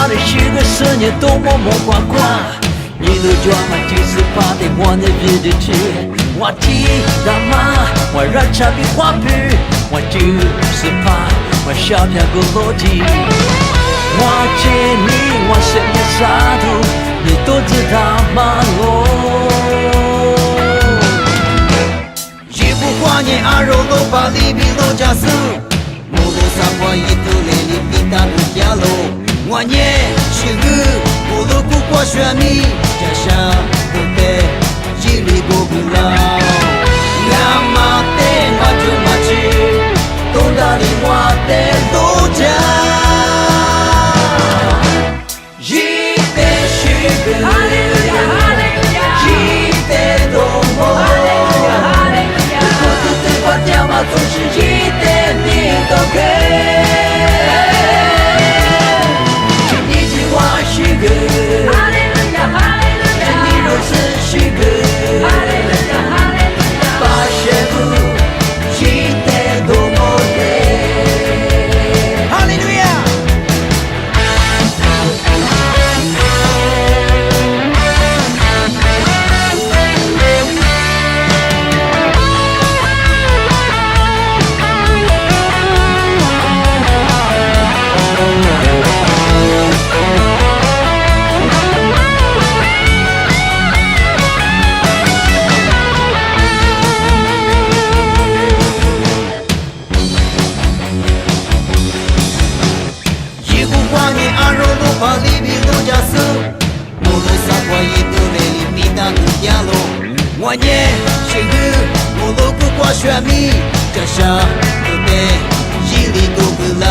的是个10年都默默挂挂，你的装满几次发给我的日记，我记得吗？我热茶比花皮，我就是怕我小票不落地。我见你，我深夜杀毒，你都知道吗？一不挂念阿肉肉把里比罗加斯，木路上我一头连里比大不加路，我念是个木路不过选米，加上不得一里不不老，亚麻的我就马去，东大里我的路家。总是一点你都给，请你计划许个，请你如此许个，把学步一点都没给。哈利路亚。把里比路加斯，无论啥话一都没里比当个点路。我念是个，无论不挂选米，这下都得一里都不老。